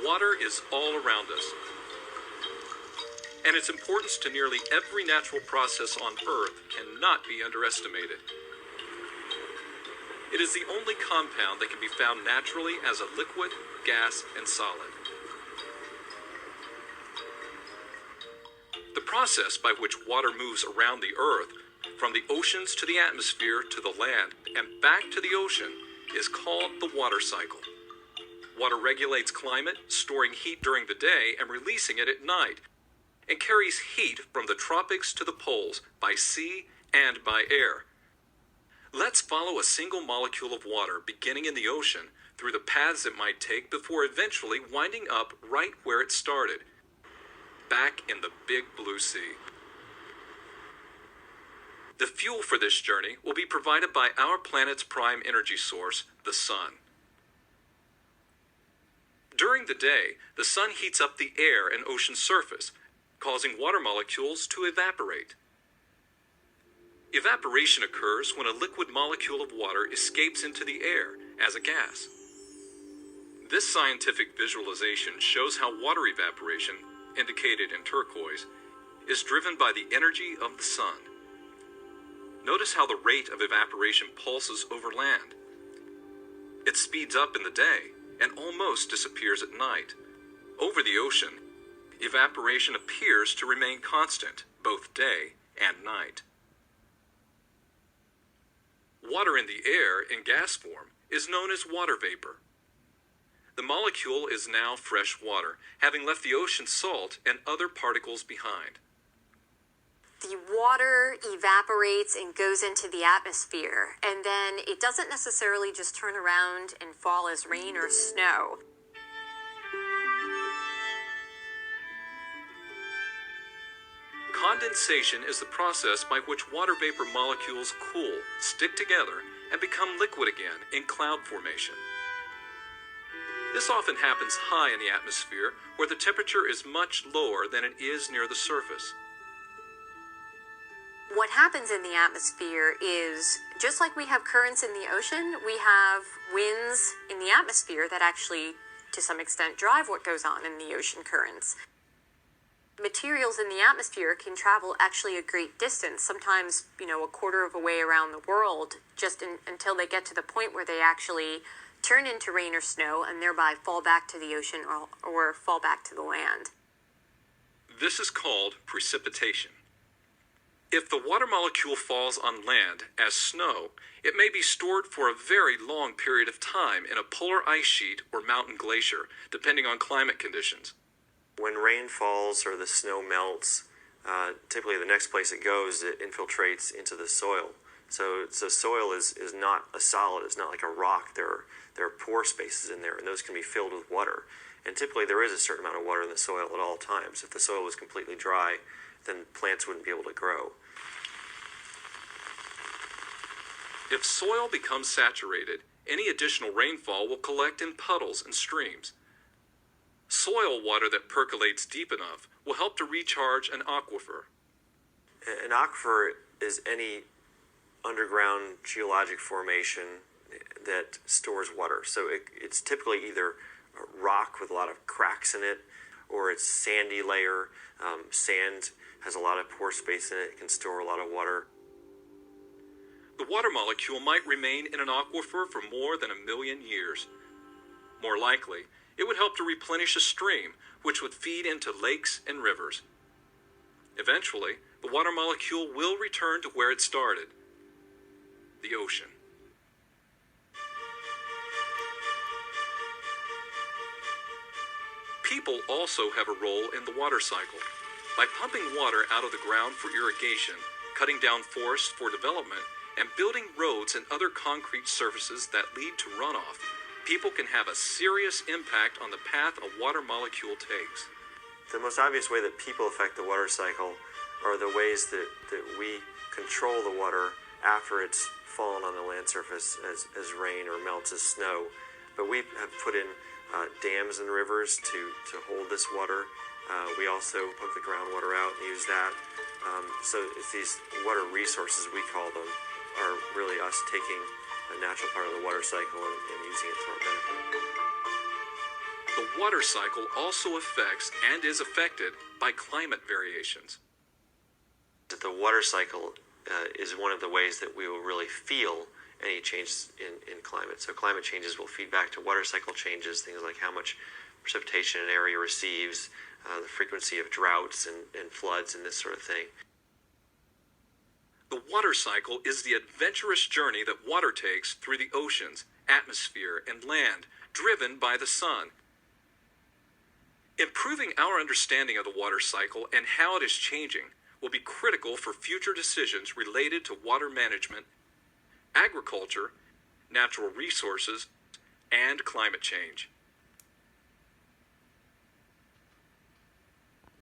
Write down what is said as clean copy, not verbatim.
Water is all around us, and its importance to nearly every natural process on Earth cannot be underestimated. It is the only compound that can be found naturally as a liquid, gas, and solid. The process by which water moves around the Earth, from the oceans to the atmosphere to the land and back to the ocean, is called the water cycle. Water regulates climate, storing heat during the day and releasing it at night, and carries heat from the tropics to the poles by sea and by air. Let's follow a single molecule of water beginning in the ocean through the paths it might take before eventually winding up right where it started, back in the big blue sea. The fuel for this journey will be provided by our planet's prime energy source, the sun. During the day, the sun heats up the air and ocean surface, causing water molecules to evaporate. Evaporation occurs when a liquid molecule of water escapes into the air as a gas. This scientific visualization shows how water evaporation, indicated in turquoise, is driven by the energy of the sun. Notice how the rate of evaporation pulses over land. It speeds up in the day and almost disappears at night. Over the ocean, evaporation appears to remain constant, both day and night. Water in the air in gas form is known as water vapor. The molecule is now fresh water, having left the ocean salt and other particles behind. The water evaporates and goes into the atmosphere, and then it doesn't necessarily just turn around and fall as rain or snow. Condensation is the process by which water vapor molecules cool, stick together, and become liquid again in cloud formation. This often happens high in the atmosphere, where the temperature is much lower than it is near the surface. What happens in the atmosphere is, just like we have currents in the ocean, we have winds in the atmosphere that actually, to some extent, drive what goes on in the ocean currents. Materials in the atmosphere can travel actually a great distance, sometimes, a quarter of a way around the world, until they get to the point where they actually turn into rain or snow and thereby fall back to the ocean or fall back to the land. This is called precipitation. If the water molecule falls on land as snow, it may be stored for a very long period of time in a polar ice sheet or mountain glacier, depending on climate conditions. When rain falls or the snow melts, typically the next place it goes, it infiltrates into the soil. So soil is not a solid, it's not like a rock. There are pore spaces in there, and those can be filled with water. And typically there is a certain amount of water in the soil at all times. If the soil was completely dry, then plants wouldn't be able to grow. If soil becomes saturated, any additional rainfall will collect in puddles and streams. Soil water that percolates deep enough will help to recharge an aquifer. An aquifer is any underground geologic formation that stores water. So it's typically either a rock with a lot of cracks in it, or it's sandy layer. Sand has a lot of pore space in it. It can store a lot of water. The water molecule might remain in an aquifer for more than 1 million years. More likely, it would help to replenish a stream, which would feed into lakes and rivers. Eventually, the water molecule will return to where it started, the ocean. People also have a role in the water cycle. By pumping water out of the ground for irrigation, cutting down forests for development, and building roads and other concrete surfaces that lead to runoff, people can have a serious impact on the path a water molecule takes. The most obvious way that people affect the water cycle are the ways that we control the water after it's fallen on the land surface as rain or melts as snow. But we have put in dams and rivers to hold this water. We also pump the groundwater out and use that. So it's these water resources, we call them, are really us taking a natural part of the water cycle and using it to our benefit. The water cycle also affects and is affected by climate variations. The water cycle is one of the ways that we will really feel any changes in climate. So climate changes will feed back to water cycle changes, things like how much precipitation an area receives, the frequency of droughts and floods and this sort of thing. The water cycle is the adventurous journey that water takes through the oceans, atmosphere, and land, driven by the sun. Improving our understanding of the water cycle and how it is changing will be critical for future decisions related to water management, agriculture, natural resources, and climate change.